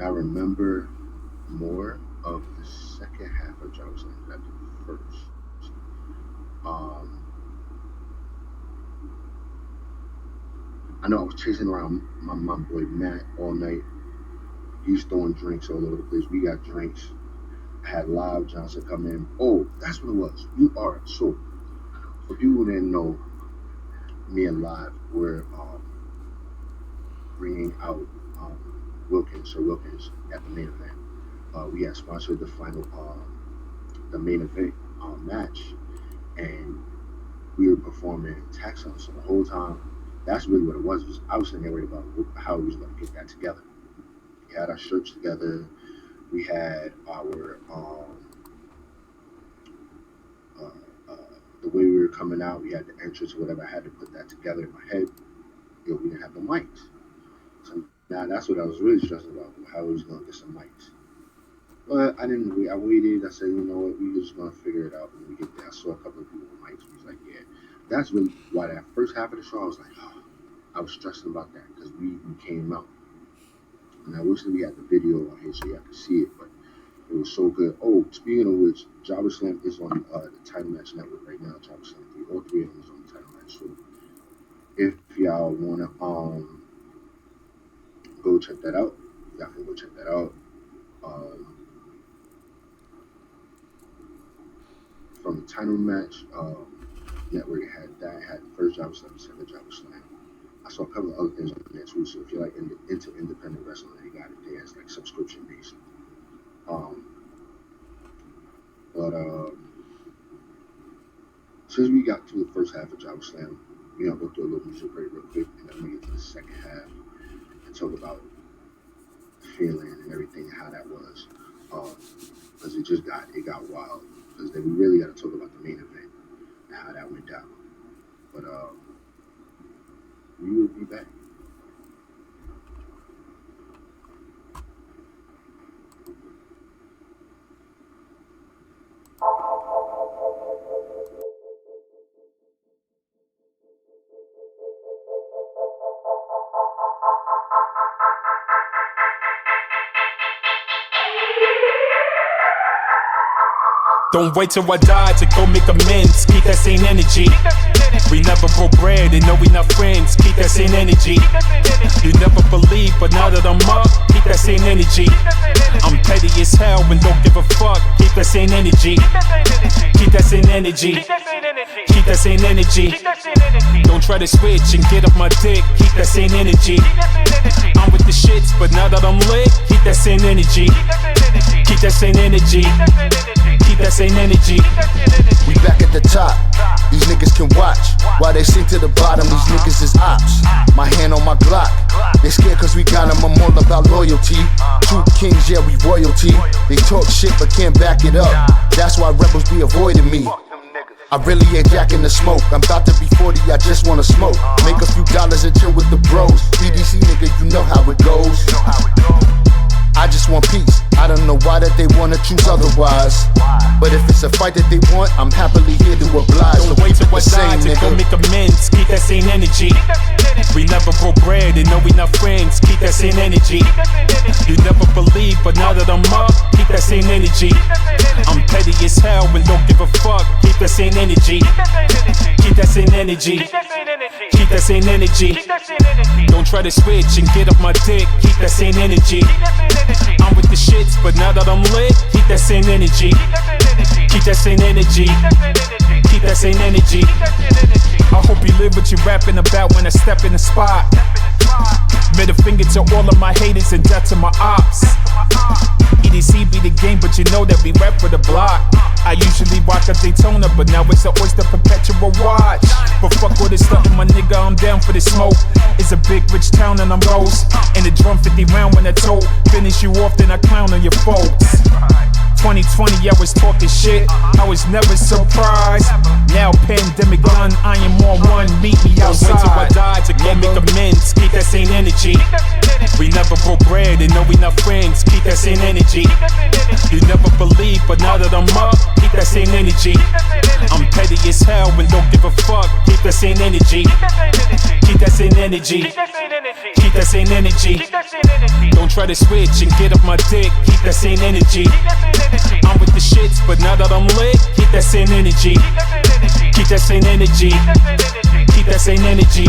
I remember more of the second half of Jarvis Land than I did the first. Um, I know I was chasing around my boy Matt all night. He's throwing drinks all over the place. We got drinks. I had Live Johnson come in. Oh, that's what it was. You are so. For people who didn't know, me and Live were bringing out Sir Wilkins at the main event. We had sponsored the main event match, and we were performing tax on. So the whole time, that's really what it was I was sitting there worried about how we was going to get that together. We had our shirts together. We had our uh, uh, the way we were coming out. We had the entrance or whatever. I had to put that together in my head. We didn't have the mics. So now that's what I was really stressing about, how we was going to get some mics. But I didn't wait. I waited. I said, you know what, we just going to figure it out when we get there. I saw a couple of people with mics. We was like, yeah. That's really why that first half of the show, I was like, oh, I was stressing about that because we came out. And I wish that we had the video on here so y'all could see it, but it was so good. Oh, speaking of which, Jabba Slam is on the Title Match Network right now. Jabba Slam 3, all three of them is on the Title Match. So if y'all wanna go check that out, y'all can go check that out. From the Title Match Network, it had the first Jabba Slam, second Jabba Slam. I saw a couple of other things on there too. So if you're like into independent wrestling, they got it there. It's like subscription based. But since we got to the first half of Java Slam, we're gonna go through a little music break real quick, and then we get to the second half and talk about the feeling and everything, how that was. Because it got wild. Because then we really got to talk about the main event and how that went down. But we will be back. Don't wait till I die to go make amends. Keep that same energy. We never broke bread and know we not friends. Keep that same energy. You never believe, but now that I'm up, keep that same energy. I'm petty as hell and don't give a fuck. Keep that same energy. Keep that same energy. Keep that same energy. Don't try to switch and get up my dick. Keep that same energy. I'm with the shits, but now that I'm lit, keep that same energy. Keep that same energy. Keep that same energy. We back at the top. These niggas can watch while they sink to the bottom. These niggas is ops. My hand on my Glock. They scared cause we got them. I'm all about loyalty. True kings, yeah, we royalty. They talk shit but can't back it up. That's why rebels be avoiding me. I really ain't jacking the smoke. I'm about to be 40, I just wanna smoke. Make a few dollars and chill with the bros. BDC nigga, you know how it goes. I just want peace. I don't know why that they wanna choose otherwise. But if it's a fight that they want, I'm happily here to oblige. Don't wait till I die to go make amends. Keep that same energy. We never broke bread and know we not friends. Keep that same energy. You never believe, but now that I'm up, keep that same energy. I'm petty as hell and don't give a fuck. Keep that same energy. Keep that same energy. Keep that same energy. Don't try to switch and get up my dick. Keep that same energy. I'm with the shits, but now that I'm lit, keep that same energy. Keep that same energy. Keep that same energy. I hope you live what you're rapping about when I step in the spot. Middle finger to all of my haters and death to my ops. EDC be the game, but you know that we rap for the block. I usually rock a Daytona, but now it's an Oyster Perpetual watch. But fuck what it's stuntin', my nigga, I'm down for the smoke. It's a big rich town and I'm rose. And the drum 50 round when I told. Finish you off, then I clown on your folks. 2020, I was talking shit, I was never surprised. Now pandemic done, I am on one, meet me outside. Don't wait till I die to go make amends. Keep that same energy. We never broke bread and know we not friends. Keep that same energy. You never believe, but now that I'm up, keep that same energy. I'm petty as hell and don't give a fuck. Keep that same energy. Keep that same energy. Keep that same energy. don't try to switch and get off my dick. Keep that same energy. I'm with the shits, but now that I'm lit, keep that same energy. Keep that same energy. Keep that same energy.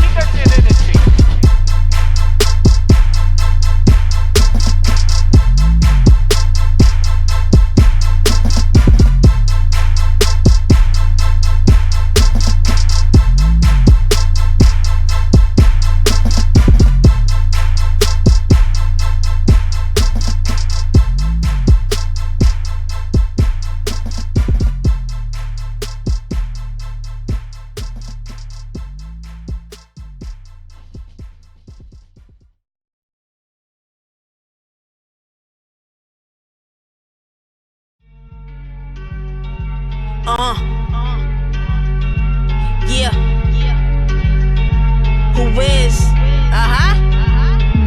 Yeah. Who is?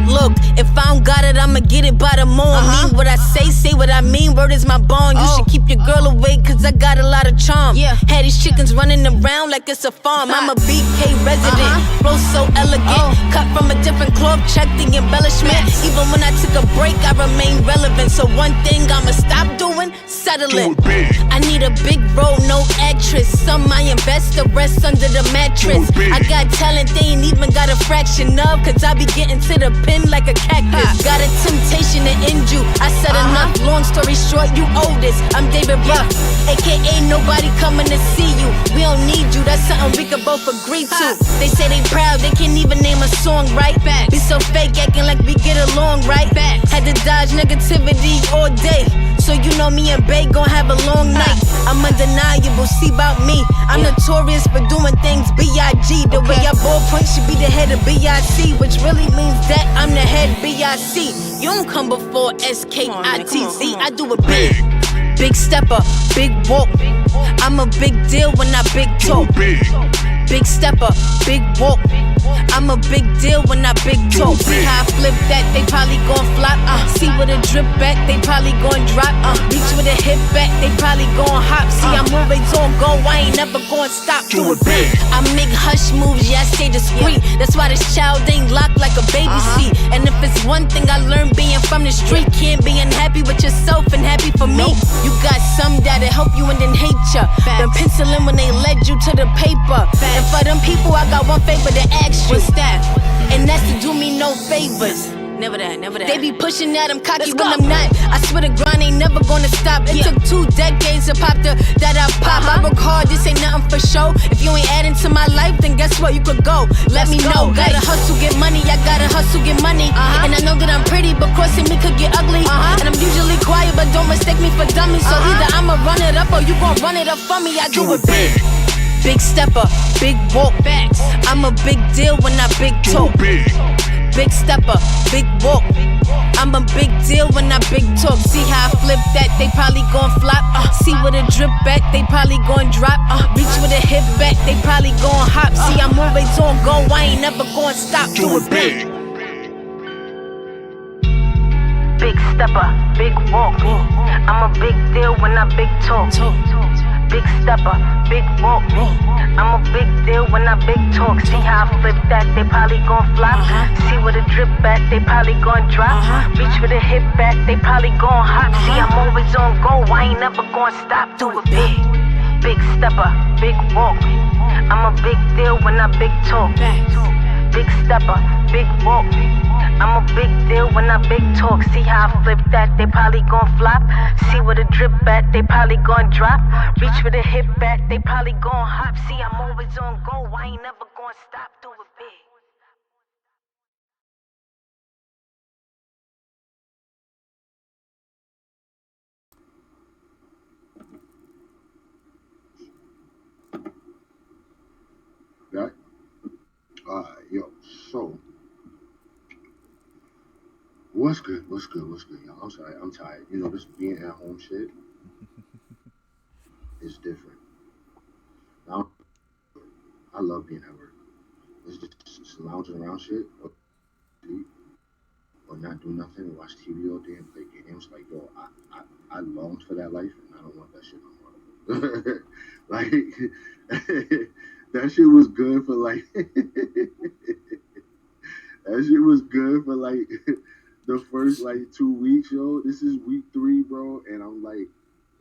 Look, if I don't got it, I'ma get it by the moon. Mean what I say what I mean. Word is my bond. You should keep your girl away, cause I got a lot of charm. Had these chickens running around like it's a farm. I'm a BK resident, flow so elegant. Cut from a different cloth, check the embellishment. Even when I took a break, I remain relevant. So one thing I'ma stop doing, settling. I need a big role, no actress. Some I invest, the rest under the mattress. I got talent, they ain't even got a fraction of, cause I be getting to the pin like a cactus. Got a temptation to end you. I said enough, long story short, you owe this. I'm David Ruff, aka nobody coming to see you. We don't need you, that's something we could both agree to. They say they proud, they can't even name a song, right? Be so fake, acting like we get along, right? Had to dodge negativity all day, so you know me and Bae gon' have a long night. I'm undeniable, see about me. I'm notorious for doing things B.I.G. The way I ballpoint should be the head of B.I.C., which really means that I'm the head B.I.C. You don't come before S.K.I.T.Z. I do it big. Big stepper, big walk. I'm a big deal when I big talk. Big stepper, big walk. I'm a big deal when I big talk. See how I flip that, they probably gon' flop. See with a drip back, they probably gon' drop. Reach with a hip back, they probably gon' hop. See I'm always on go, I ain't never gon' stop. Do it big. I make hush moves, yeah I stay discreet. That's why this child ain't locked like a baby seat. And if it's one thing I learned being from the street, can't be unhappy with yourself and happy for me. You got some that'll help you and then hate ya. Been penciling when they led you to the paper. And for them people, I got one favor to ask you. What's that? And that's to do me no favors. Never that, never that. They be pushing that I'm cocky when I'm not. I swear the grind ain't never gonna stop. It took 2 decades to pop the that I pop. I work hard, this ain't nothing for show. If you ain't adding to my life, then guess what? You could go. Let me know. Gotta hustle, get money. I gotta hustle, get money. And I know that I'm pretty, but crossing me could get ugly. And I'm usually quiet, but don't mistake me for dummy. So either I'ma run it up or you gon' run it up for me. I do it big. Big stepper, big walk. I'm a big deal when I big talk. Big stepper, big walk. I'm a big deal when I big talk. See how I flip that, they probably gon' flop. See with a drip back, they probably gon' drop. Reach with a hip back, they probably gon' hop. See I'm always on go, I ain't never gon' stop. Do it big. Big stepper, big walk. I'm a big deal when I big talk. Big stepper, big walk. I'm a big deal when I big talk. See how I flip that, they probably gon' flop. See with a drip back, they probably gon' drop. Reach with a hip back, they probably gon' hop. See I'm always on go, I ain't never gon' stop. Do it big. Big stepper, big walk. I'm a big deal when I big talk. Big stepper, big walk. I'm a big deal when I big talk. See how I flip that, they probably gon' flop. See with a drip back, they probably gon' drop. Reach with a hip back, they probably gon' hop. See I'm always on go, I ain't never gon' stop. Do it big. Right? Yo, so what's good, y'all? I'm sorry, I'm tired. You know, this being at home shit is different. Now, I love being at work. It's just lounging around shit, or sleep, or not do nothing, and watch TV all day and play games. Like, yo, I longed for that life, and I don't want that shit no more. Like, that shit was good for like, that shit was good for like the first like 2 weeks, yo. This is week 3, bro, and I'm like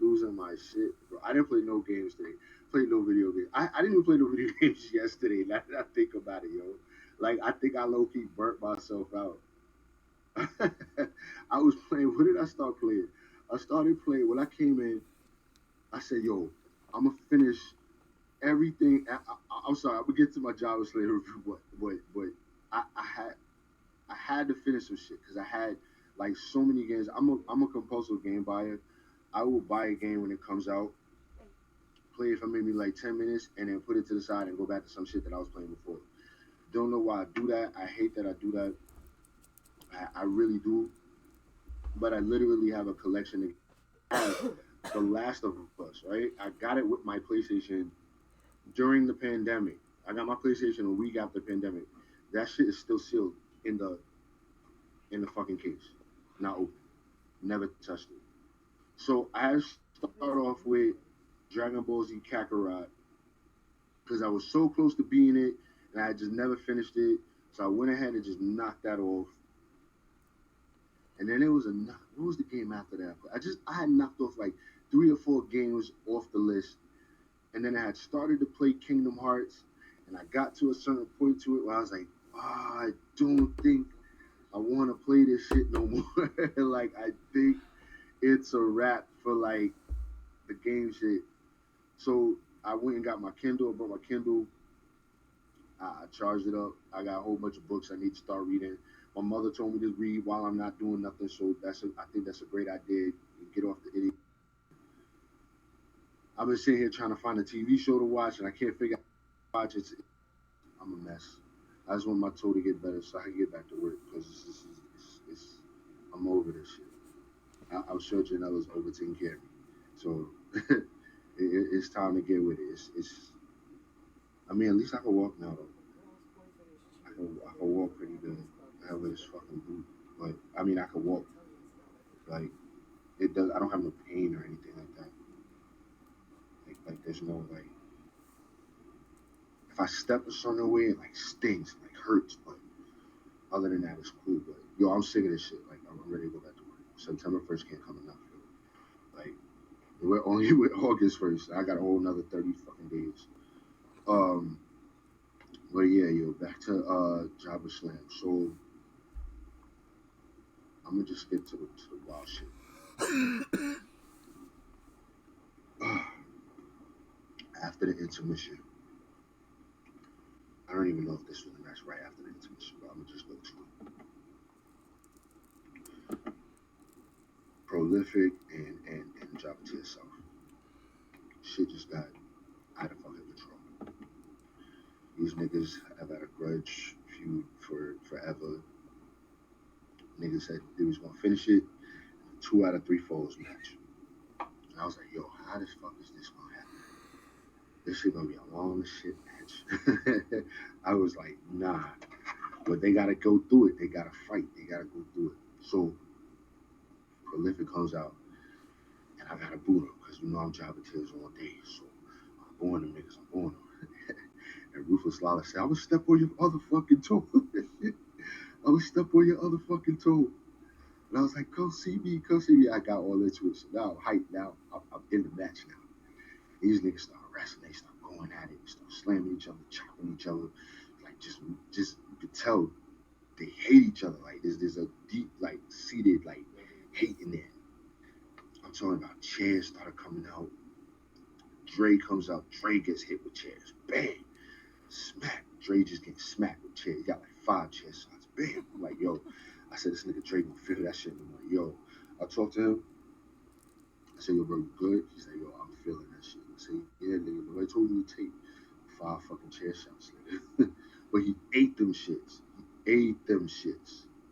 losing my shit, bro. I didn't play no games today. Played no video games. I didn't even play no video games yesterday. Now that I think about it, yo. Like I think I low key burnt myself out. I was playing. What did I start playing? I started playing when I came in. I said, "Yo, I'm gonna finish everything." I'm sorry. I'm gonna get to my Java Slayer review, but I had to finish some shit because I had like so many games. I'm a compulsive game buyer. I will buy a game when it comes out, play it for maybe like 10 minutes, and then put it to the side and go back to some shit that I was playing before. Don't know why I do that. I hate that I do that. I really do. But I literally have a collection of The Last of Us, right? I got it with my PlayStation during the pandemic. I got my PlayStation a week after the pandemic. That shit is still sealed in the fucking case. Not open. Never touched it. So I start off with Dragon Ball Z Kakarot because I was so close to being it and I just never finished it. So I went ahead and just knocked that off. And then what was the game after that? I had knocked off like 3 or 4 games off the list. And then I had started to play Kingdom Hearts and I got to a certain point to it where I was like, I don't think I want to play this shit no more. Like, I think it's a wrap for like the game shit. So I went and got my Kindle. I brought my Kindle. I charged it up. I got a whole bunch of books I need to start reading. My mother told me to read while I'm not doing nothing, so I think that's a great idea. Get off the idiot. I've been sitting here trying to find a TV show to watch, and I can't figure out how to watch it. I'm a mess. I just want my toe to get better so I can get back to work because I'm over this shit. I'm sure Janella's over taking care of me. So it's time to get with it. I mean, at least I can walk now, though. I can walk pretty good. I have this fucking boot. But, I mean, I can walk. Like, I don't have no pain or anything like that. Like there's no, like, if I step a certain way, it, like, stings, like, hurts. But other than that, it's cool. But, yo, I'm sick of this shit. Like, I'm ready to go back to work. September 1st can't come enough, yo. Like, we're only with August 1st. I got a whole another 30 fucking days. But yeah, yo, back to Java Slam. So I'm gonna just skip to the wild shit. After the intermission, I don't even know if this was the match right after the intermission, but I'm gonna just go to it. Prolific and Java to yourself. Shit just got out of fucking control. These niggas have had a grudge feud for forever. Niggas said they was gonna finish it. 2 out of 3 falls match. And I was like, yo, how the fuck is this gonna happen? This shit gonna be a long shit match. I was like, nah. But they gotta go through it. They gotta fight. They gotta go through it. So Prolific comes out and I gotta boot him because you know I'm Java Tears all day. So I'm booing them niggas. I'm booing them. And Ruthless Lala said, I would step on your other fucking toe. I would step on your other fucking toe. And I was like, come see me. I got all into it. So now I'm hyped. Now I'm in the match now. These niggas start wrestling. They start going at it. They start slamming each other, chopping each other. Like, just you could tell they hate each other. Like, there's a deep, like, seated, like, hate in there. I'm talking about chairs started coming out. Dre comes out. Dre gets hit with chairs. Bang. Smack. Dre just getting smacked with chairs. He got like 5 chair shots. Bam. I'm like, yo. I said, this nigga Dre gonna figure that shit. I'm like, yo. I talked to him. I said, yo, bro, you good? He said, yo, I'm feeling that shit. I said, yeah, nigga. Nobody told you to take 5 fucking chair shots, nigga. But he ate them shits.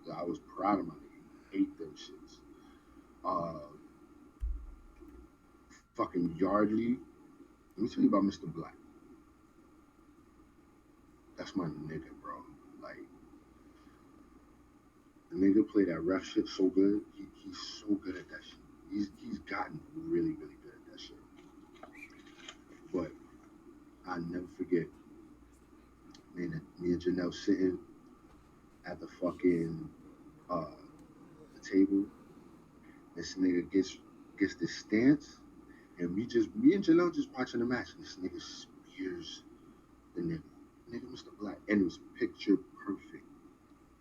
So I was proud of my nigga. He ate them shits. Fucking Yardley. Let me tell you about Mr. Black. That's my nigga, bro. Like, the nigga play that ref shit so good. He's so good at that shit. He's gotten really, really good at that shit. But I never forget, me and Janelle sitting at the fucking table. This nigga gets this stance, and me and Jaleel just watching the match. And this nigga spears the nigga, Mr. Black, and it was picture perfect.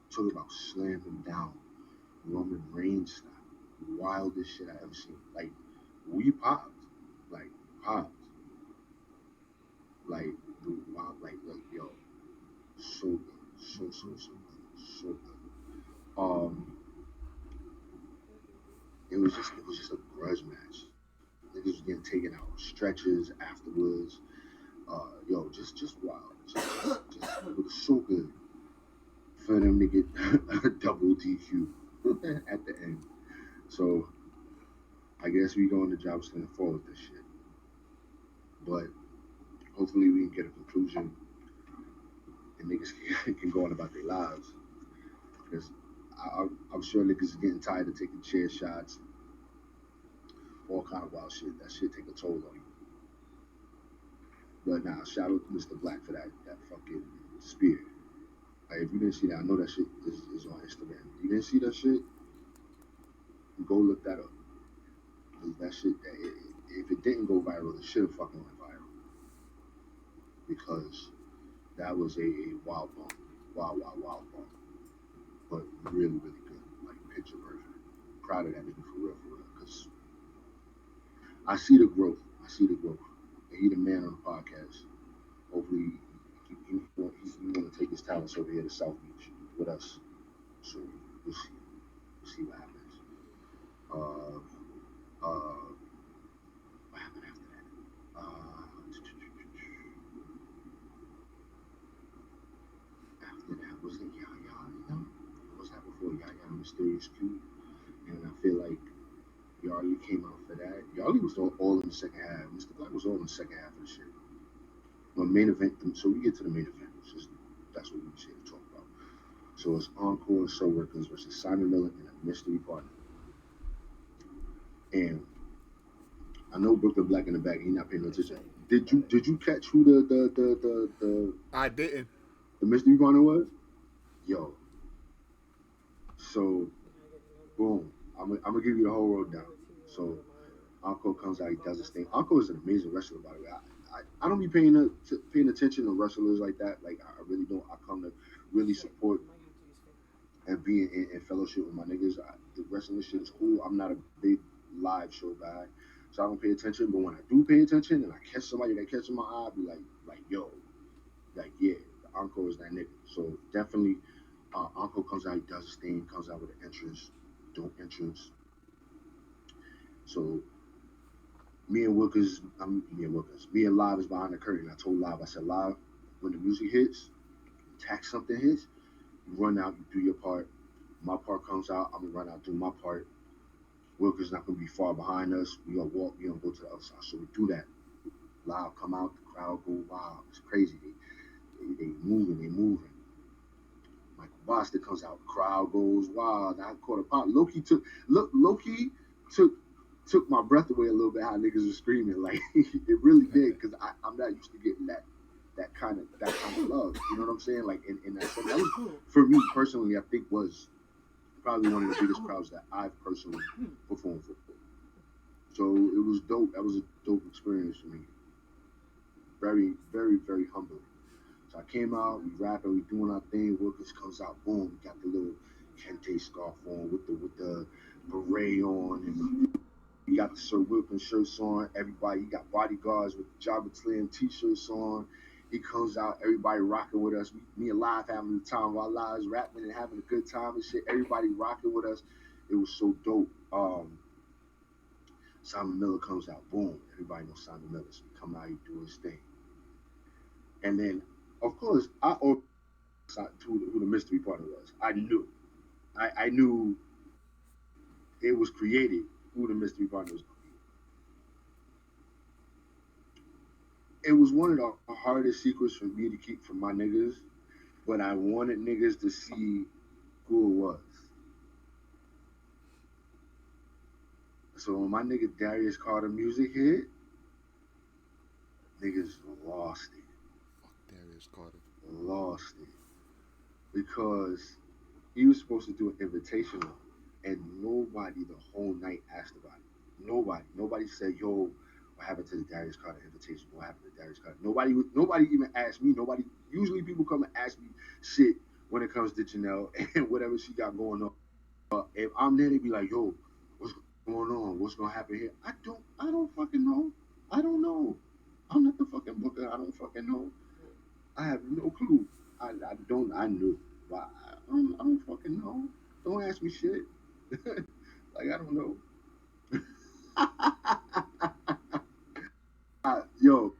Talk about slamming down Roman Reigns style, wildest shit I ever seen. Like we popped, like popped, like wow, like yo, so good, so good. It was just a grudge match. Niggas was getting taken out on stretches afterwards. Yo, just wild. It was so good for them to get a double DQ at the end. So I guess we go on the job stand forward with this shit. But hopefully we can get a conclusion and niggas can go on about their lives. Because I'm sure niggas are getting tired of taking chair shots, all kind of wild shit. That shit take a toll on you. But now, shout out to Mr. Black for that fucking spear. Like, if you didn't see that, I know that shit is on Instagram. If you didn't see that shit, go look that up. That shit, if it didn't go viral, it should have fucking went viral. Because that was a wild bump. Wild bump. But really, really good. Like, picture perfect. Proud of that nigga for real. Because I see the growth. And he the man on the podcast. Hopefully, he's going to take his talents over here to South Beach with us. So, we'll see what happens. What happened after that? After that, was it Yaya? Was that before Yaya Mysterious Q? And I feel like Yali came out for that. Yali was all in the second half. Mr. Black was all in the second half of the shit. Well, main event, so we get to the main event. That's what we should talk about. So it's Encore and Soul Workers versus Simon Miller and a mystery partner. And I know Brooklyn Black in the back, he's not paying no attention. Did you catch who the I didn't. The mystery partner was? Yo. So boom. I'm gonna give you the whole road down. So Encore comes out, he does his thing. Encore is an amazing wrestler, by the way. I don't be paying attention to wrestlers like that. Like, I really don't. I come to really support and be in fellowship with my niggas. The wrestling shit is cool. I'm not a big live show guy, so I don't pay attention. But when I do pay attention and I catch somebody that catches my eye, I be like, yo, like, yeah, the Encore is that nigga. So definitely, Encore comes out, he does his thing, comes out with an entrance, dope entrance. So me and Live is behind the curtain. I told Live, I said, Live, when the music hits, tax something hits, you run out, you do your part. My part comes out, I'm gonna run out, do my part. Wilker's not gonna be far behind us. We gonna walk, we gonna go to the other side. So we do that. Live come out, the crowd go wild. It's crazy. They moving. Michael Boston comes out, the crowd goes wild. I caught a pop. Loki took my breath away a little bit. How niggas were screaming, like it really did, because I'm not used to getting that kind of love. You know what I'm saying? Like in that was, for me personally, I think was probably one of the biggest crowds that I've personally performed for. So it was dope. That was a dope experience for me. Very, very, very humbling. So I came out, we rapping, we doing our thing. Wilkins comes out, boom, we got the little Kente scarf on with the beret on, and we got the Sir Wilkins shirts on. Everybody, he got bodyguards with Jabba Slim t-shirts on. He comes out, everybody rocking with us. Me and Live having the time while Live's rapping and having a good time and shit. Everybody rocking with us. It was so dope. Simon Miller comes out, boom. Everybody knows Simon Miller. So he come out, he do his thing. And then, of course, I also who the mystery partner was. I knew it was created who the mystery partner was. It was one of the hardest secrets for me to keep from my niggas, but I wanted niggas to see who it was. So when my nigga Darius Carter music hit, niggas lost it. Fuck Darius Carter. Lost it. Because he was supposed to do an invitational, and nobody the whole night asked about it. Nobody said, "Yo, what happened to the Darius Carter invitation? What happened to Darius Carter?" Nobody even asked me. Usually people come and ask me shit when it comes to Janelle and whatever she got going on. If I'm there, they be like, "Yo, what's going on? What's gonna happen here?" I don't fucking know. I don't know. I'm not the fucking booker. I don't fucking know. I have no clue. I knew, but I don't fucking know. Don't ask me shit. Like, I don't know. Yo.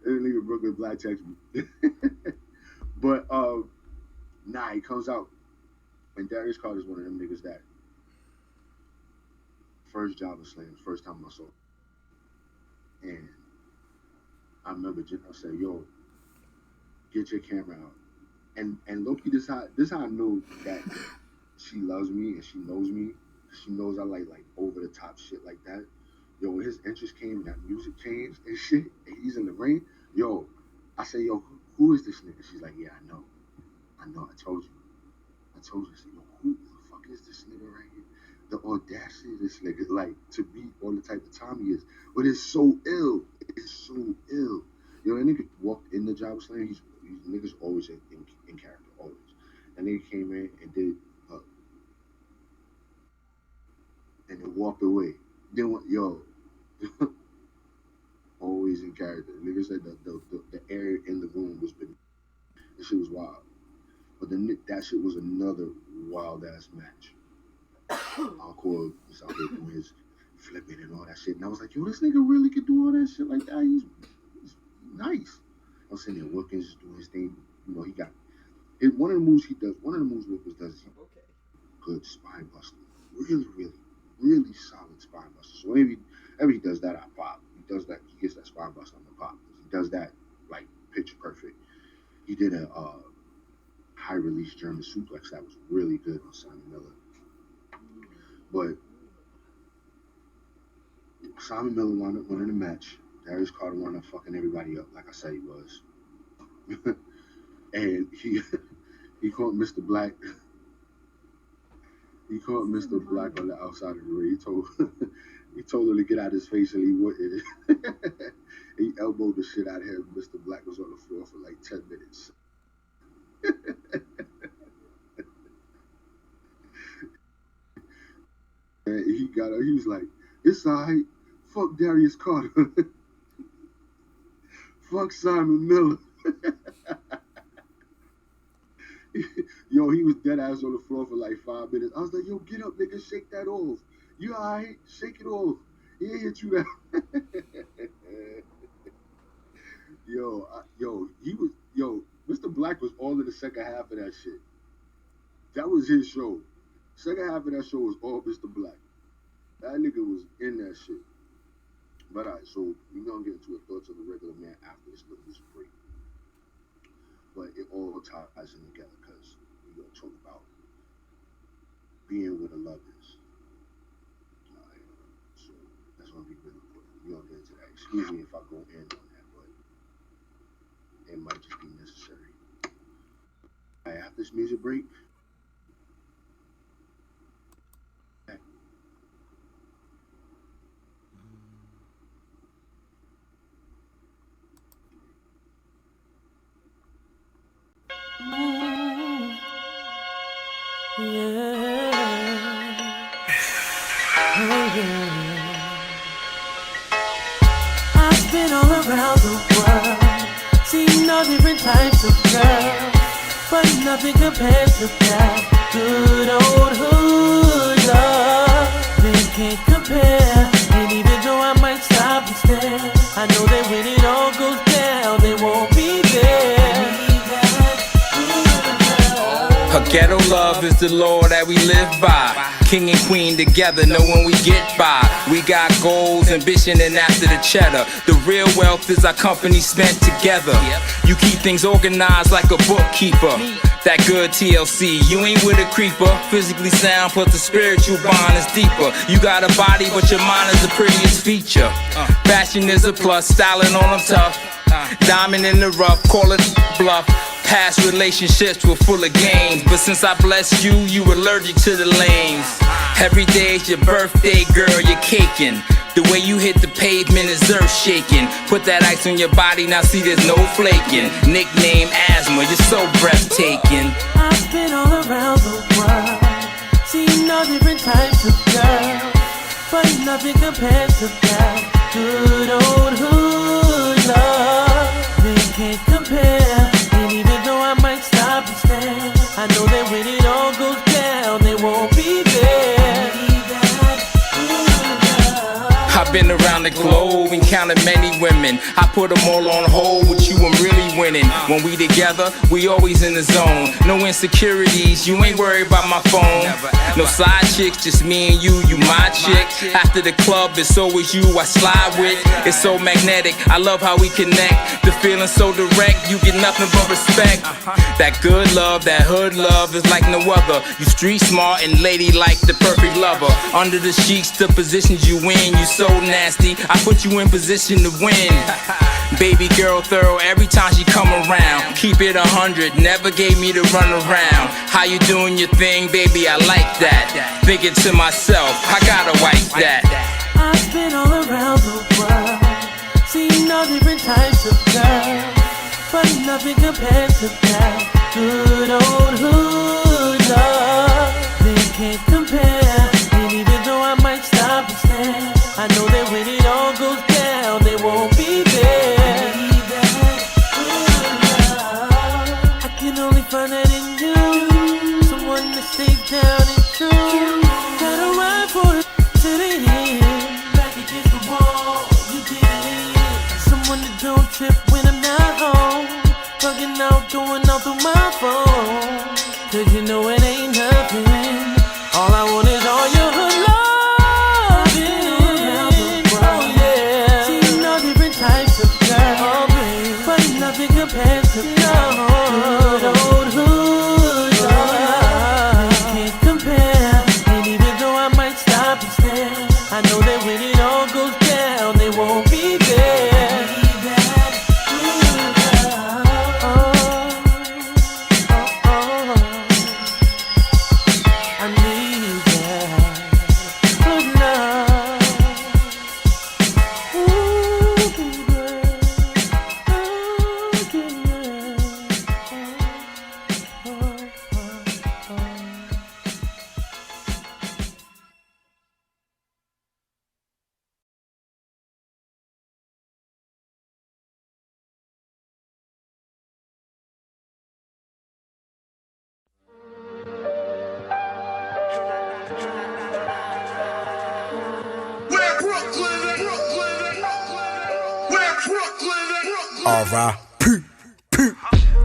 This nigga Brooklyn Black text me. But, he comes out. And Darius Carter's one of them niggas that first Java Slams, first time I saw him. And I remember Janelle said, "Yo, get your camera out." And Loki, this how I know that she loves me and she knows me. She knows I like over the top shit like that. Yo, when his interest came, that music changed and shit, and he's in the ring. Yo, I say, "Yo, who is this nigga?" She's like, "Yeah, I know. I told you." I said, "Yo, who the fuck is this nigga right here? The audacity of this nigga, like, to be on the type of time he is. But it's so ill. It's so ill." Yo, that nigga walked in the Java Slam. He's niggas always in character, always. And nigga came in and did and then walked away. Then what? Yo, always in character. Nigga said the air in the room was been. This shit was wild. But that shit was another wild ass match. Encore was out there doing his flipping and all that shit. And I was like, yo, this nigga really could do all that shit like that. He's nice. I was sitting there, Wilkins just doing his thing. You know, he got one of the moves Wilkins does is good spine buster. Really, really, really solid spine buster. So whenever he does that, I pop. He does that, he gets that spine buster on the pop. He does that like picture perfect. He did a high release German suplex that was really good on Simon Miller. But Simon Miller wound up winning the match. Darius Carter wound up fucking everybody up, like I said he was. And he caught Mr. Black. He caught Mr. Black on the outside of the ring. He told him to get out of his face, and he wouldn't. He elbowed the shit out of him. Mr. Black was on the floor for like 10 minutes. And he got up, he was like, "It's alright, fuck Darius Carter." Fuck Simon Miller. Yo, he was dead ass on the floor for like 5 minutes. I was like, "Yo, get up, nigga, shake that off. You alright? Shake it off. He ain't hit you that." Mr. Black was all in the second half of that shit. That was his show. Second half of that show was all Mr. Black. That nigga was in that shit. But alright, so we're gonna get into the thoughts of the regular man after this little break. But it all ties in together because we're gonna talk about being where the love is. Alright, so that's gonna be really important. We're gonna get into that. Excuse me if I go in on that, but it might just be necessary. Alright, after this music break. I've been all around the world, seen all different types of girls, but nothing compares to that good old hood love. They can't compare, and even though I might stop and stare, I know that when it all goes down, they won't be there. A ghetto love is the law that we live by. King and queen together, know when we get by. We got goals, ambition, and after the cheddar. The real wealth is our company spent together. You keep things organized like a bookkeeper. That good TLC, you ain't with a creeper. Physically sound, but the spiritual bond is deeper. You got a body, but your mind is the prettiest feature. Fashion is a plus, styling on them tough. Diamond in the rough, call it bluff. Past relationships were full of games, but since I blessed you, you allergic to the lanes. Every day is your birthday, girl, you're caking. The way you hit the pavement is earth shaking. Put that ice on your body, now see there's no flaking. Nickname asthma, you're so breathtaking. I've been all around the world, seen all different types of girls, but nothing compares to that good old hood love. They can't compare, and even though I might stop and stare, I know that when it all goes down, they won't be there. I've been around the globe, encountered many women. I put them all on hold, with you I'm really winning. When we together, we always in the zone. No insecurities, you ain't worried about my phone. No side chicks, just me and you my chick. After the club, it's always you I slide with. It's so magnetic, I love how we connect. The feeling so direct, you get nothing but respect. That good love, that hood love is like no other. You street smart and ladylike, the perfect lover. Under the sheets, the positions you win, you so nasty, I put you in position to win. Baby girl thorough every time she come around. Keep it 100, never gave me the run around. How you doing your thing, baby, I like that. Thinking to myself, I gotta wipe that. I've been all around the world, seen all different types of girls, but nothing compares to that good old hood love. They can't compare, and even though I might stop and stare, I know that when it all goes down, they won't be there. I can only find that in you, someone that stays down and true. Gotta ride for it to the end, back against the wall, you did it. Someone that don't trip when I'm not home, bugging out, going out through my phone. Cause you know it ain't nothing, all I want is all your hood love. Nothing compares to good old hood love. They can't compare, and even though I might stop and stare, I know that when it all goes down, they won't be there. I need that good love.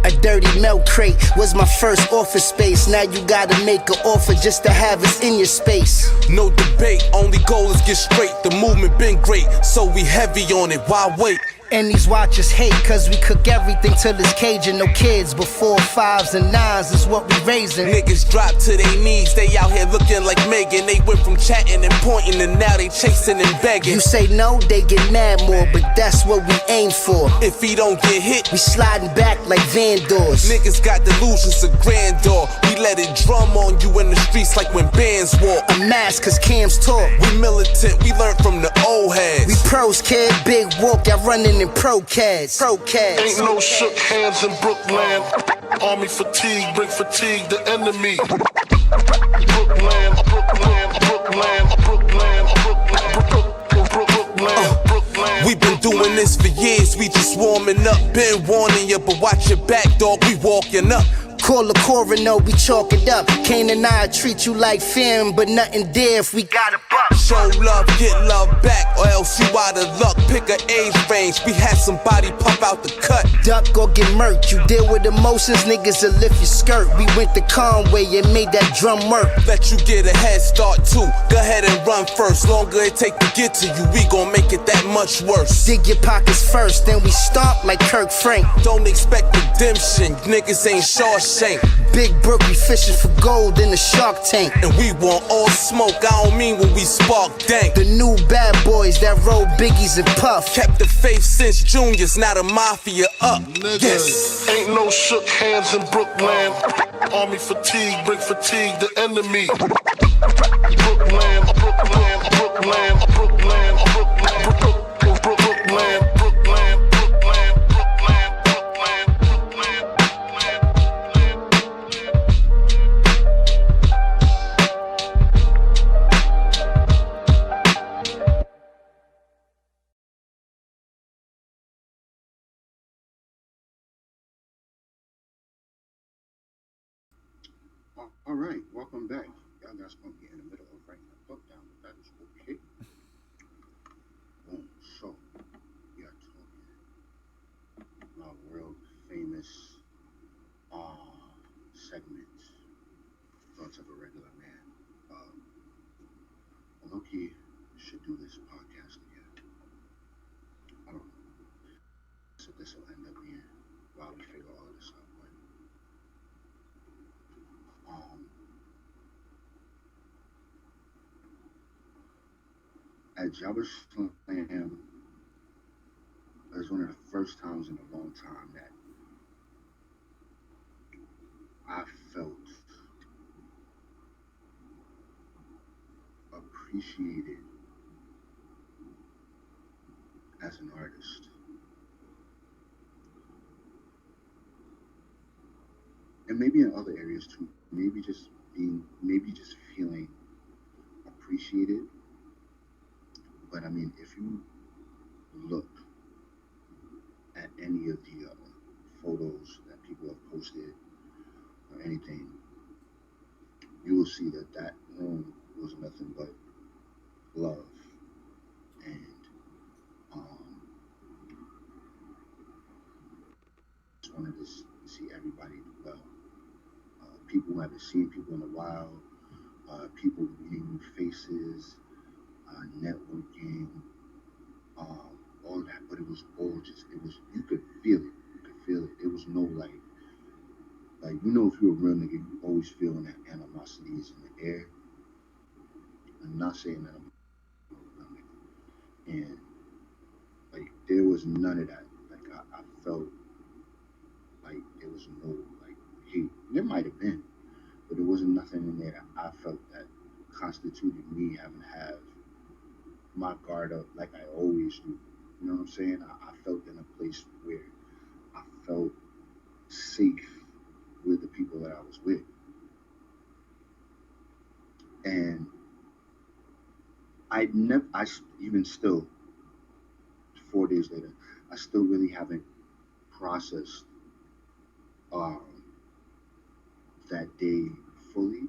A dirty milk crate was my first office space. Now you gotta make an offer just to have us in your space. No debate, only goal is get straight. The movement been great, so we heavy on it, why wait? And these watchers hate cause we cook everything till it's Cajun. No kids, but 4, 5s and 9s is what we raising. Niggas drop to their knees, they out here looking like Megan. They went from chatting and pointing and now they chasing and begging. You say no, they get mad more, but that's what we aim for. If he don't get hit, we sliding back like van doors. Niggas got delusions of grandeur. We let it drum on you in the streets like when bands walk. A mask cause cams talk. We militant, we learn from the old heads. We pros, kid, big walk, y'all running in pro-cads. Ain't no shook hands in Brooklyn. Army fatigue, bring fatigue the enemy. Brooklyn. We been doing this for years, we just warming up. Been warning you, but watch your back, dog, we walking up. Call the coroner, we chalk it up. Kane and I treat you like fam, but nothing there if we got a buck. Show love, get love back, or else you out of luck. Pick an age range, we had somebody pop out the cut. Duck or get murked, you deal with emotions, niggas will lift your skirt. We went to Conway and made that drum work. Let you get a head start too, go ahead and run first. Longer it take to get to you, we gon' make it that much worse. Dig your pockets first, then we stomp like Kirk Frank. Don't expect redemption, niggas ain't Shawshank. Big Brook, we fishing for gold in the shark tank. And we want all smoke, I don't mean when we smoke spark dank. The new bad boys that roll biggies and puff. Kept the faith since juniors, now the mafia up. Yes. Ain't no shook hands in Brooklyn. Army fatigue, bring fatigue, the enemy. Brooklyn, Brooklyn, Brooklyn, Brooklyn, Brooklyn, Brooklyn. All right, welcome back. Y'all guys gonna be in the middle of writing a book down, but that is okay. Boom. So, we are talking about world famous segment, Thoughts of a Regular Man. Loki should do this podcast again. I don't know. So this will end up being while we figure all of this out. At Jabba Slam, it was one of the first times in a long time that I felt appreciated as an artist. And maybe in other areas too. Maybe just feeling appreciated. But I mean, if you look at any of the photos that people have posted or anything, you will see that that room was nothing but love. And just wanted to see everybody do well. People who haven't seen people in a while, people meeting new faces, networking, all that, but it was all just, you could feel it. There was no like, if you're a real nigga, you always feeling that animosity is in the air. I'm not saying that and like, there was none of that. Like, I felt like there was no, like, hate. There might have been, but there wasn't nothing in there that I felt that constituted me having to have my guard up like I always do. You know what I'm saying? I felt in a place where I felt safe with the people that I was with. And even still, 4 days later, I still really haven't processed that day fully.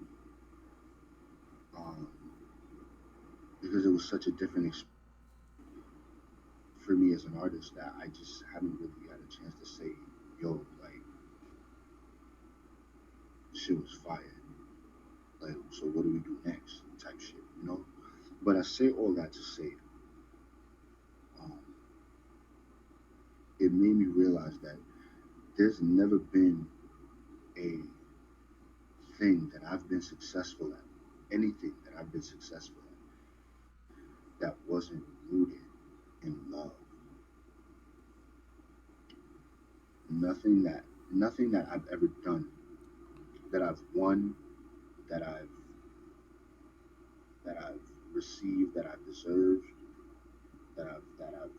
Because it was such a different experience for me as an artist that I just haven't really had a chance to say, yo, like, shit was fire. Like, so what do we do next? Type shit, you know? But I say all that to say, it made me realize that there's never been a thing that I've been successful at, anything that I've been successful at, that wasn't rooted in love. Nothing that I've ever done, that I've won, that I've received, that I've deserved, that I've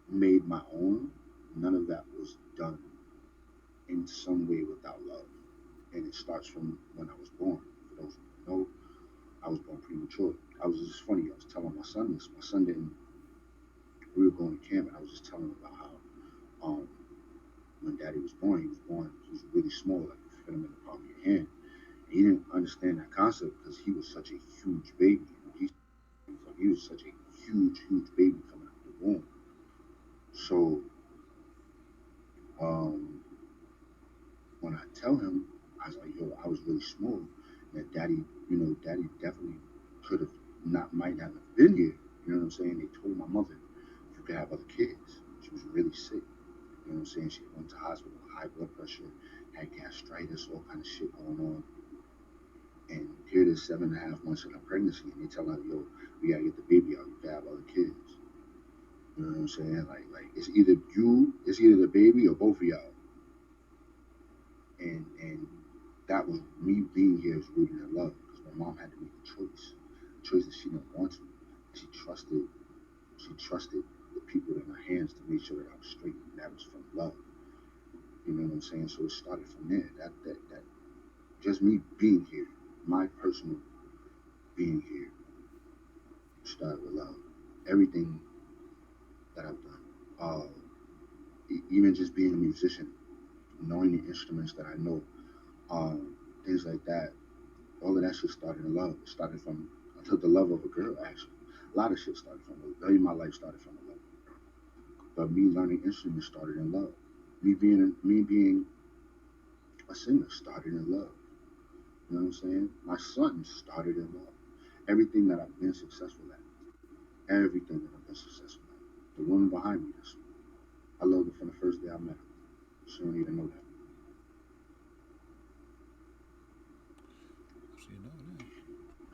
made my own, none of that was done in some way without love. And it starts from when I was born. For those who don't know, I was born premature. It's funny, I was telling my son this. My son we were going to camp, and I was just telling him about how when Daddy was born, he was really small, like you fit him in the palm of your hand. And he didn't understand that concept because he was such a huge baby. He was such a huge baby coming out of the womb. So when I tell him, I was like, yo, I was really small. And that Daddy definitely might not have been here. You know what I'm saying? They told my mother if you could have other kids. She was really sick. You know what I'm saying? She went to hospital with high blood pressure, had gastritis, all kind of shit going on. And here it is 7.5 months in a pregnancy, and they tell her, yo, we gotta get the baby out. You gotta have other kids. You know what I'm saying? Like it's either the baby, or both of y'all. And that was me being here is rooted in love, because my mom had to make a choice that she didn't want to. She trusted the people in her hands to make sure that I was straight, and that was from love. You know what I'm saying? So it started from there. That just me being here, my personal being here, started with love. Everything that I've done, even just being a musician, knowing the instruments that I know, things like that, all of that shit started in love. It started from, I took the love of a girl, actually. A lot of shit started from love. My life started from love. But me learning instruments started in love. Me being a singer started in love. You know what I'm saying? My son started in love. Everything that I've been successful at, everything that I've been successful at. The woman behind me, I loved her from the first day I met her. She don't even know that.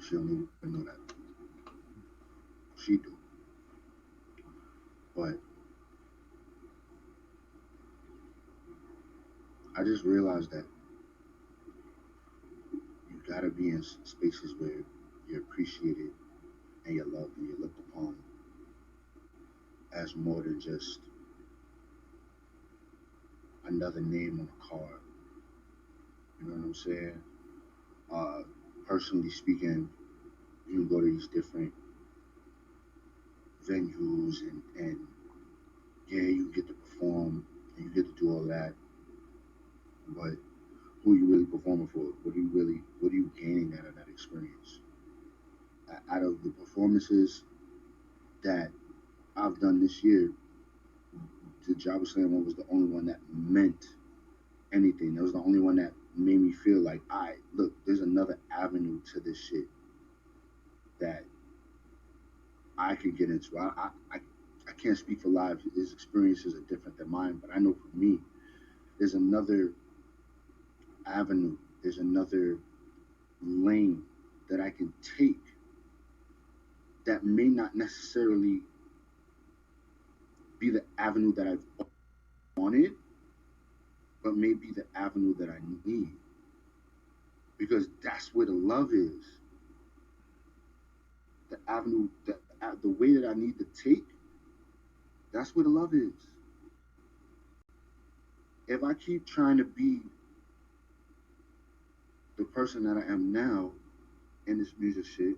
She don't even know that. She do. But I just realized that you gotta be in spaces where you're appreciated and you're loved and you're looked upon as more than just another name on a card. You know what I'm saying? Personally speaking, you can go to these different venues and yeah, you get to perform and you get to do all that, but who are you really performing for? What are you gaining out of that experience? Out of the performances that I've done this year, the Jabba Slam one was the only one that meant anything. That was the only one that made me feel like, all right, look, there's another avenue to this shit that I could get into. I can't speak for live. His experiences are different than mine, but I know for me, there's another avenue, there's another lane that I can take that may not necessarily be the avenue that I've wanted, but may be the avenue that I need. Because that's where the love is. The avenue, the way that I need to take, that's where the love is. If I keep trying to be the person that I am now in this music shit,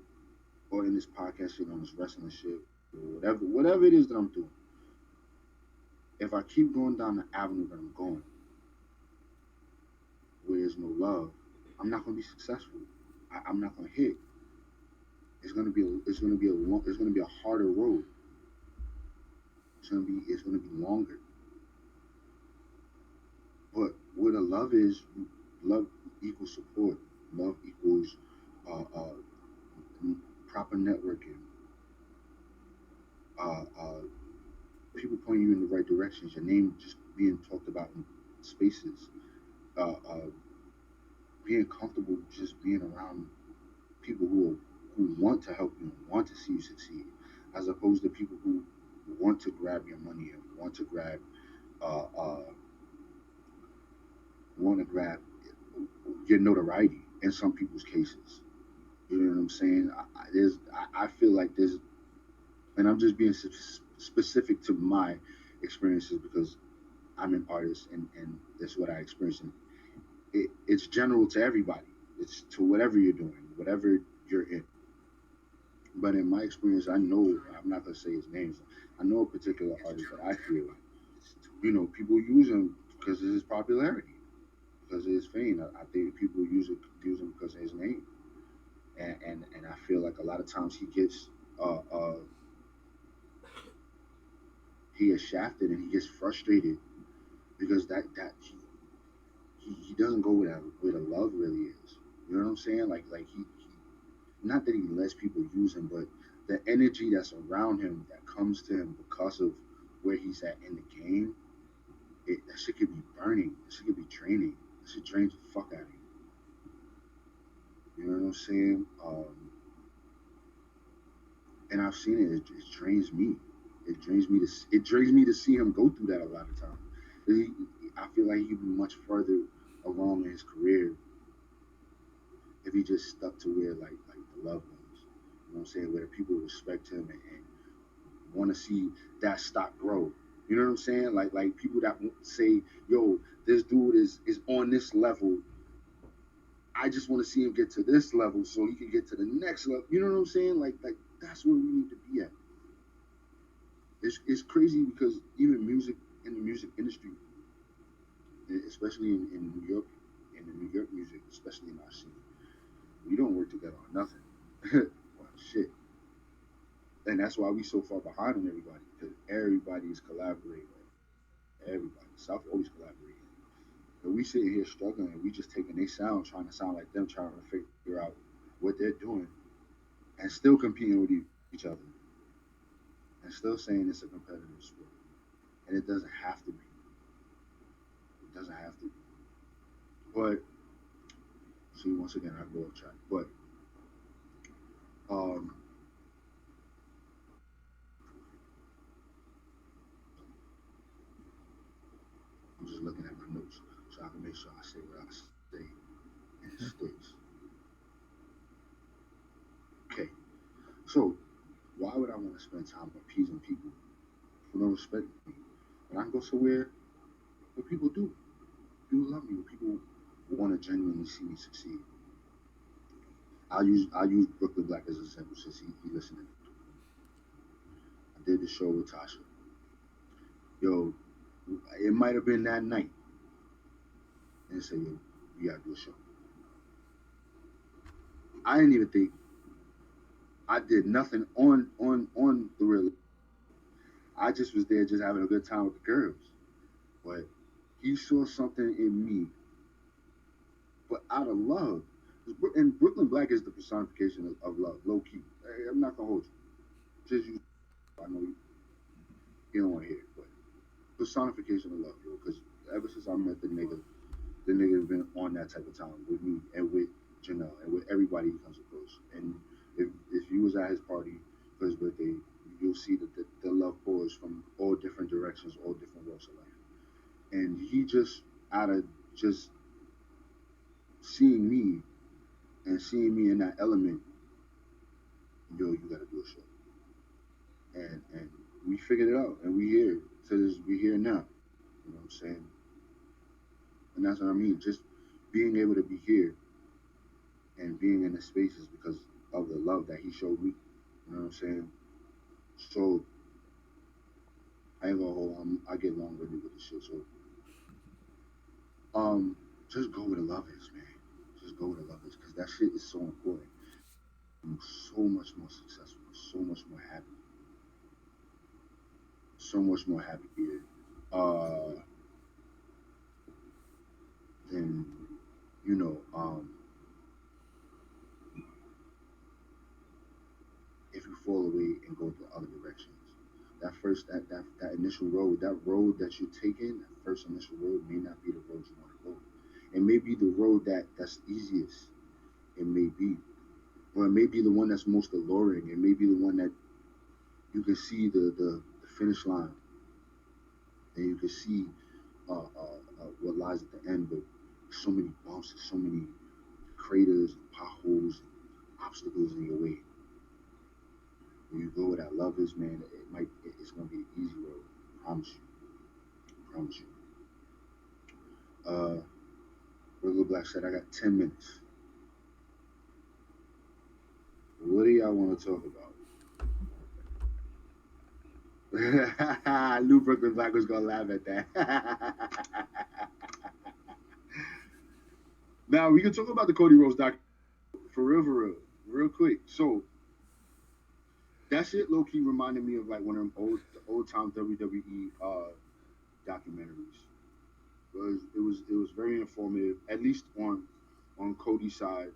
or in this podcast shit, on this wrestling shit, or whatever it is that I'm doing, if I keep going down the avenue that I'm going, where there's no love, I'm not going to be successful. I'm not going to hit. It's going to be a harder road. It's going to be longer. But where the love is, love equals support. Love equals proper networking. People pointing you in the right directions. Your name just being talked about in spaces. Being comfortable just being around people who want to help you and want to see you succeed, as opposed to people who want to grab your money and want to grab your notoriety in some people's cases. You know what I'm saying? I feel like there's, and I'm just being specific to my experiences because I'm an artist and that's what I experience. And it's general to everybody. It's to whatever you're doing, whatever you're in. But in my experience, I know, I'm not going to say his names, I know a particular artist that I feel, people use him because of his popularity, because of his fame. I think people use him because of his name. And I feel like a lot of times he gets shafted and he gets frustrated because that he doesn't go where the love really is. You know what I'm saying? Like he not that he lets people use him, but the energy that's around him that comes to him because of where he's at in the game, that shit could be burning. That shit could be draining. That shit drains the fuck out of you. You know what I'm saying? And I've seen it. It drains me. It drains me to see him go through that a lot of times. I feel like he'd be much further along in his career if he just stuck to where like the loved ones. You know what I'm saying? Where people respect him and want to see that stock grow. You know what I'm saying? Like people that say, "Yo, this dude is on this level. I just want to see him get to this level so he can get to the next level." You know what I'm saying? Like that's where we need to be at. It's crazy because even music in the music industry, especially in New York, in the New York music, especially in our scene, we don't work together on nothing. Well, shit. And that's why we so far behind on everybody, because everybody is collaborating. Everybody. South always collaborating. But we sitting here struggling and we just taking their sound, trying to sound like them, trying to figure out what they're doing and still competing with each other. And still saying it's a competitive sport. And it doesn't have to be. It doesn't have to be. But see, once again, I go off track. But I'm just looking at my notes so I can make sure I say what I say and it sticks. Okay, so why would I want to spend time appeasing people who don't respect me? When I can go somewhere where people do, people love me, where people want to genuinely see me succeed. I'll use Brooklyn Black as an example since he listening. I did the show with Tasha. Yo, it might have been that night. And say, yo, we gotta do a show. I didn't even think I did nothing on the real. I just was there just having a good time with the girls. But he saw something in me. But out of love. And Brooklyn Black is the personification of love, low key. I'm not gonna hold you. Just you. I know you don't want to hear it, but personification of love, yo. Because ever since I met the nigga been on that type of time with me and with Janelle and with everybody he comes across. And if you was at his party for his birthday, you'll see that the love pours from all different directions, all different walks of life. And he just, out of just seeing me and seeing me in that element, yo, you gotta do a show. And we figured it out, and we here. We here now. You know what I'm saying? And that's what I mean. Just being able to be here and being in the spaces because of the love that he showed me. You know what I'm saying? So I ain't gonna hold on. I get long-winded with this shit. So just go where the love is, man. Just go where the love is, because that shit is so important. I'm so much more successful, so much more happy, so much more happy here. Then you know, if you fall away and go to other directions. That initial road, that road that you're taking, that first initial road may not be the road you want to go. It may be the road that's easiest. It may be. Or it may be the one that's most alluring. It may be the one that you can see the finish line. And you can see what lies at the end, but so many bumps, so many craters, potholes, and obstacles in your way. When you go where that love is, man, it's gonna be an easy road. Promise you. Brooklyn Black said, I got 10 minutes. What do y'all want to talk about? I knew Brooklyn Black was gonna laugh at that. Now we can talk about the Cody Rhodes doc for real quick. So that shit low key reminded me of like one of them old time WWE documentaries. It was very informative, at least on Cody's side,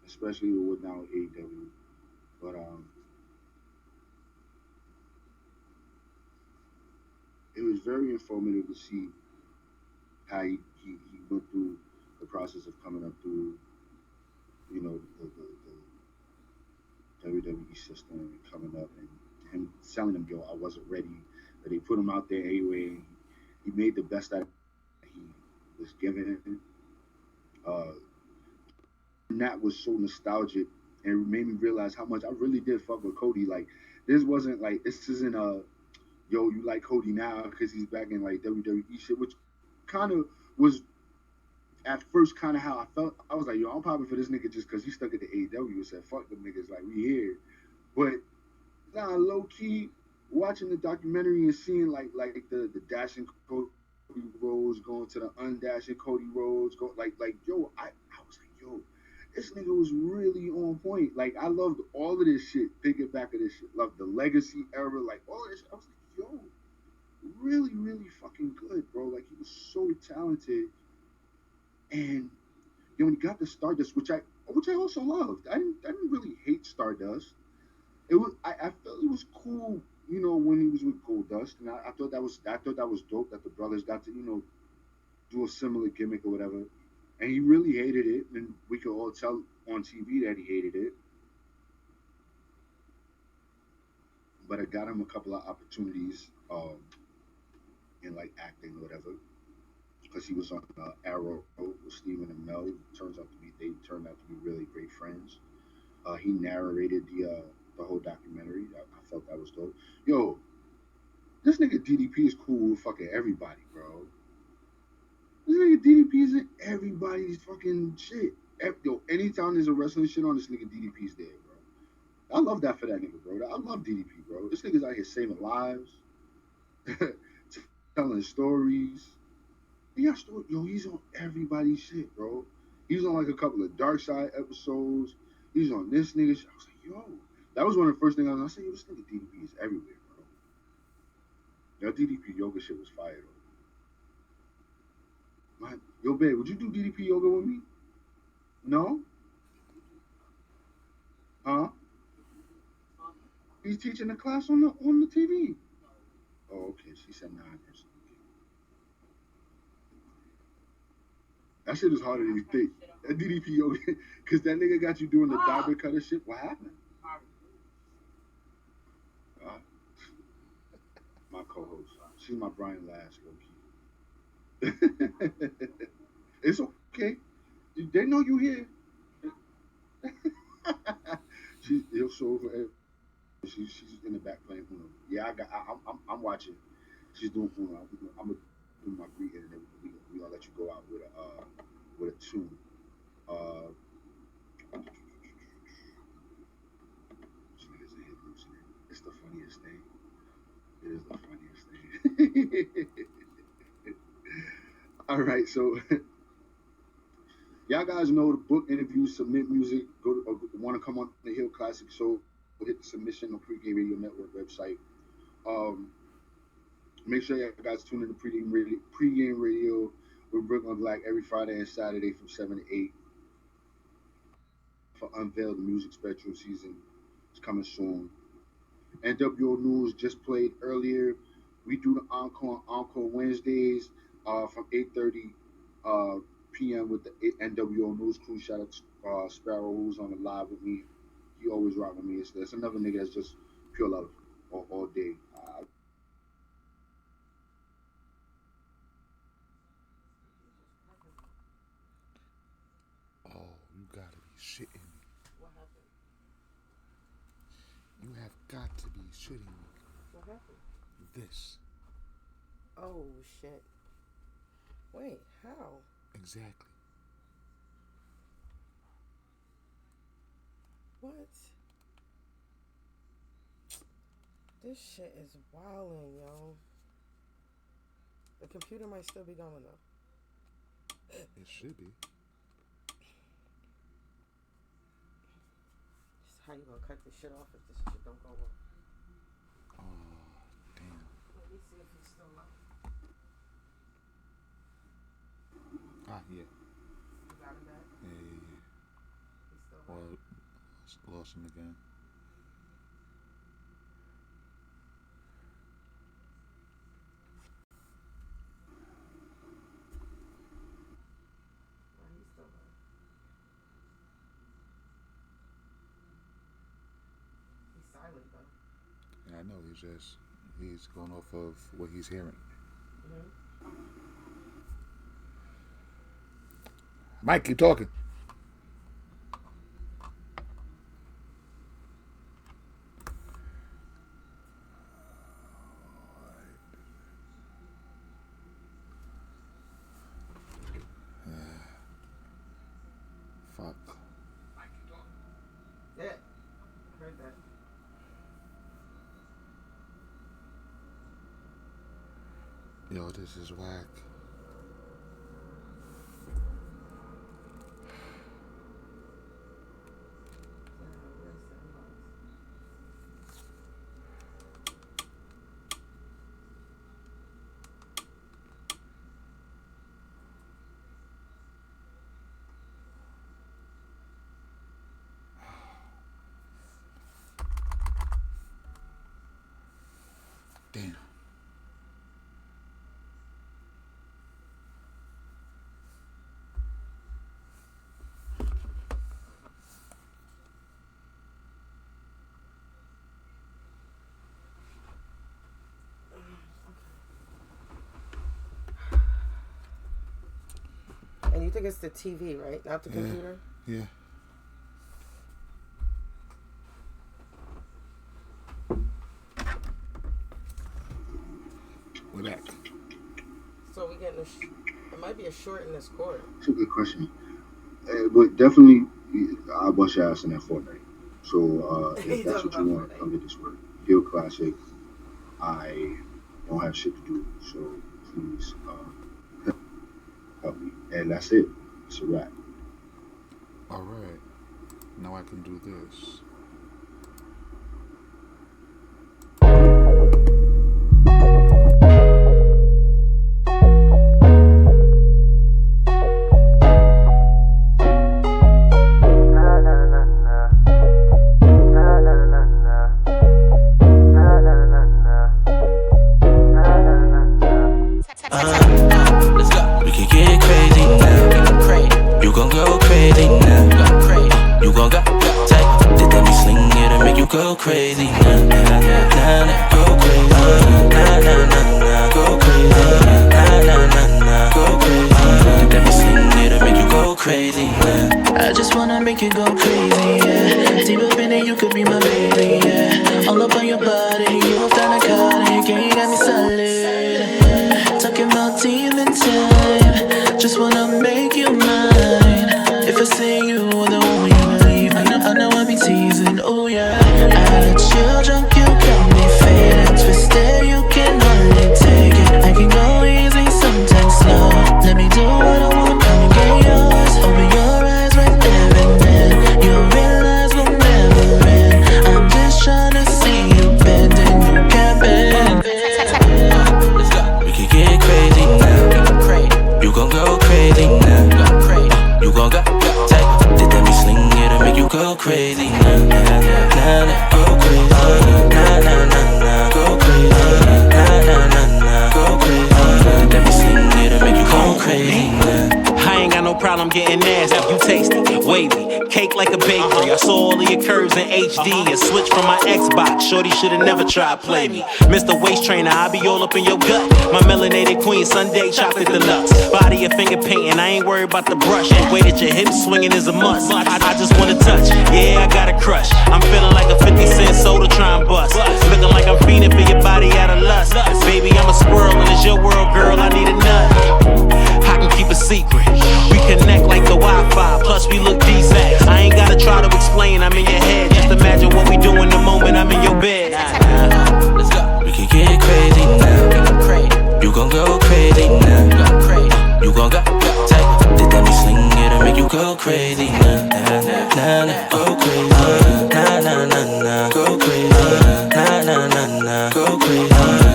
especially with now AEW. But it was very informative to see how he went through the process of coming up through, the WWE system and coming up and him telling them, yo, I wasn't ready. But they put him out there anyway. He made the best out of he was given. And that was so nostalgic and it made me realize how much I really did fuck with Cody. Like, this wasn't like, this isn't a, yo, you like Cody now because he's back in like WWE shit, which kind of was at first kind of how I felt. I was like, yo, I'm popping for this nigga just because he stuck at the AEW and said, fuck them niggas, like, we here. But nah, low key, watching the documentary and seeing like the dashing Cody Rhodes going to the undashing Cody Rhodes, yo, I was like, yo, this nigga was really on point. Like, I loved all of this shit, thinking back of this shit. Loved the legacy era, like all of this shit. I was like, yo, really, really fucking good, bro. Like, he was so talented. And when he got the Stardust, which I also loved. I didn't really hate Stardust. I felt it was cool, when he was with Goldust, and I thought that was dope that the brothers got to, do a similar gimmick or whatever. And he really hated it, and we could all tell on TV that he hated it. But it got him a couple of opportunities in like acting or whatever, because he was on Arrow with Stephen Amell. They turned out to be really great friends. He narrated the whole documentary. I felt that was dope. Yo, this nigga DDP is cool with fucking everybody, bro. This nigga DDP is in everybody's fucking shit. Yo, anytime there's a wrestling shit on, this nigga DDP's there, bro. I love that for that nigga, bro. I love DDP, bro. This nigga's out here saving lives, telling stories. He got story. Yo, he's on everybody's shit, bro. He's on like a couple of Dark Side episodes. He's on this nigga shit. I was like, yo. That was one of the first things I was like, yo, this nigga DDP is everywhere, bro. Yo, DDP yoga shit was fire, though. Yo, babe, would you do DDP yoga with me? No? Huh? He's teaching the class on the TV. Oh, okay. She said 9 or something. That shit is harder than you think. That DDP yoga, because that nigga got you doing the diamond cutter shit. What happened? My co-host. She's my Brian Last, low key. It's okay. They know you here. He'll show her. She's in the back playing Uno. Yeah, I'm watching. She's doing Uno. I'm gonna do my greeting, and then we gonna let you go out with a tune. It's the funniest thing. It is the funniest thing. All right, so y'all guys know the book interviews, submit music. Want to come on the Hill Classic Show? Hit the submission on Pregame Radio Network website. Make sure y'all guys tune in to Pregame Radio with Brooklyn Black every Friday and Saturday from 7 to 8 for Unveil the Music Spectrum season. It's coming soon. NWO News just played earlier. We do the Encore Wednesdays from 8:30 p.m. with the NWO News crew. Shout out to Sparrow, who's on the live with me. He always rock with me. It's another nigga that's just pure love all day. Oh, you gotta be shitting me. What happened? You have got to be shitting me. What happened? This. Oh, shit. Wait, how? Exactly. What? This shit is wildin', yo. The computer might still be going though. It should be. How you gonna cut this shit off if this shit don't go on? Oh, damn. Let me see if he's still up. Ah, yeah. You got him back? Yeah. He's still up. Well, lost him again. I know. He's going off of what he's hearing. Mike, keep talking. Fuck. Yeah, heard that. Yo, this is whack. Damn. And you think it's the TV, right? Not the computer? Yeah. We're back. So we getting it might be a short in this court. It's a good question. But definitely, I'll bust your ass in that Fortnite. So if that's what you want, come get this work. Guild Classic. I don't have shit to do, so please help me. And that's it. It's a wrap. All right. Now I can do this. We can get crazy now. You gon' go crazy now. You gon' go tight. Did me sling it and make you go crazy now. Nah, nah, nah, go crazy. Nah, nah, nah, nah, go crazy. Nah, nah, nah, nah, go crazy. Did me sling it and make you go crazy now. I just wanna make you go crazy, yeah. Deep up in it, you could be my baby, yeah. All up on your body, you won't find a card, and you got me solid. Talking about demon time, just wanna make you mine. If I say you are the one you believe, I know I be teasing, oh yeah. I let you drunk, you got me faded, twisted, you can hardly take it. I can go easy, sometimes slow. Let me do what I want, come and get yours. Open your eyes right there and then you'll realize we'll never end. I'm just tryna see you bend and you can't bend. We can get crazy now. You gon' go crazy now. You gon' go tight. Did that me sling it and make you go crazy now? Nah, nah, go crazy. Nah, nah, nah, nah, go crazy. Nah, nah, nah, nah, go crazy. Did that me sling it and make you go crazy now? I ain't got no problem getting nasty. You taste it, wavy, cake like a bakery. I saw all of your curves in HD and switched from my Xbox. Shorty shoulda never tried play me. Mr. Waist Trainer, I be all up in your gut. My melanated queen, Sunday chocolate deluxe. Body and finger painting, I ain't worried about the brush. The way that your hips swinging is a must. I just wanna touch, yeah, I got a crush. I'm feeling like a 50 cent soda trying bust. Looking like I'm fiending for your body out of lust. Baby, I'm a squirrel and it's your world, girl. I need a nut. I can keep a secret. We connect like the Wi-Fi, plus we look decent. I ain't gotta try to explain, I'm in your head. Just imagine what we do in the moment I'm in your bed. Let's go. We can get crazy now. You gon' go crazy now. You gon' go tight. Did that me sling it and make you go crazy now? Nah, nah, go crazy. Nah, nah, nah, nah, go crazy. Nah, nah, nah, nah, go crazy.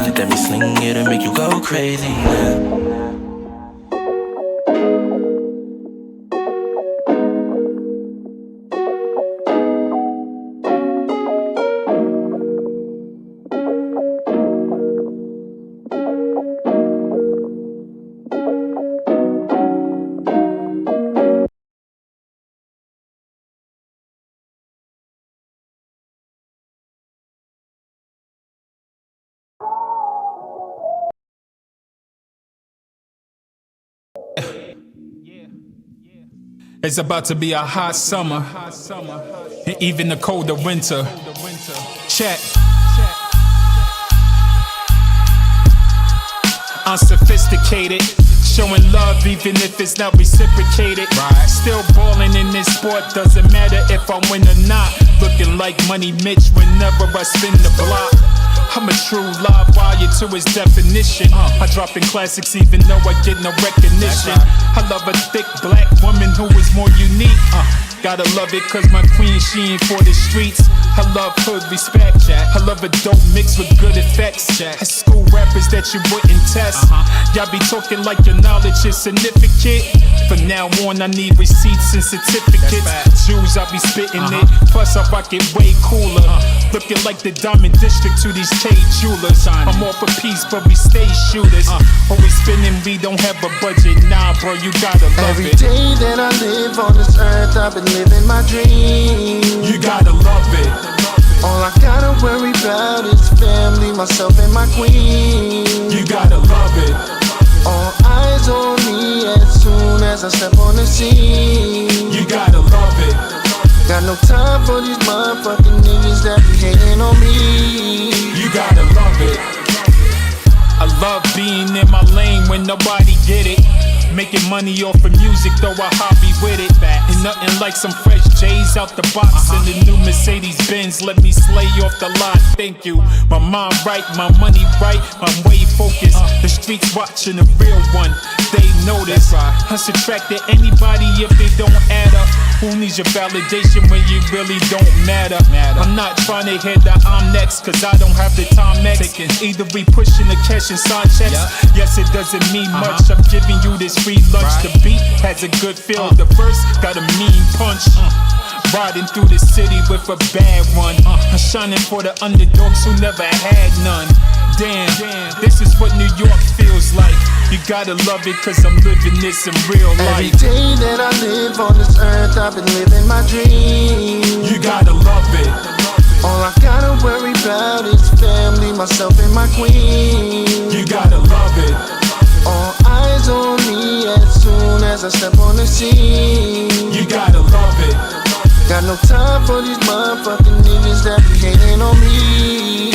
Did that me sling it and make you go crazy now? It's about to be a hot summer, and even a colder winter. Check. Unsophisticated, showing love even if it's not reciprocated. Still balling in this sport, doesn't matter if I win or not. Looking like Money Mitch whenever I spin the block. I'm a true live wire to his definition. I drop in classics even though I get no recognition. I love a thick black woman who is more unique. Gotta love it cause my queen, she ain't for the streets. I love hood respect. I love a dope mix with good effects. High school rappers that you wouldn't test. Y'all be talking like your knowledge is significant. From now on I need receipts and certificates. Jews, I be spitting it. Plus I rock it way cooler. Looking like the Diamond District to these K jewelers. I'm off a piece but we stay shooters. Always spinning, we don't have a budget. Nah bro, you gotta love Every it. day that I live on this earth, I've been living my dream. You gotta love it. All I gotta worry about is family, myself and my queen. You gotta love it. All eyes on me as soon as I step on the scene. You gotta love it. Got no time for these motherfucking niggas that be hating on me. You gotta love it. I love being in my lane when nobody get it. Making money off of music, though I hobby with it. Ain't nothing like some fresh J's out the box and the new Mercedes Benz. Let me slay off the lot, thank you. My mind right, my money right, I'm way focused. The streets watching a real one, they notice. I subtracted anybody if they don't add up. Who needs your validation when you really don't matter? I'm not trying to hit that I'm next, cause I don't have the time next. Either we pushing the cash and sign checks. Yes, it doesn't mean much. I'm giving you this free lunch. The beat has a good feel. The verse got a mean punch. Riding through the city with a bad one. I'm shining for the underdogs who never had none. Damn, this is what New York feels like. You gotta love it cause I'm living this in real life. Every day that I live on this earth, I've been living my dream. You gotta love it. All I gotta worry about is family, myself and my queen. You gotta love it. All eyes on me as soon as I step on the scene. You gotta love it. Got no time for these motherfucking niggas that be hating on me.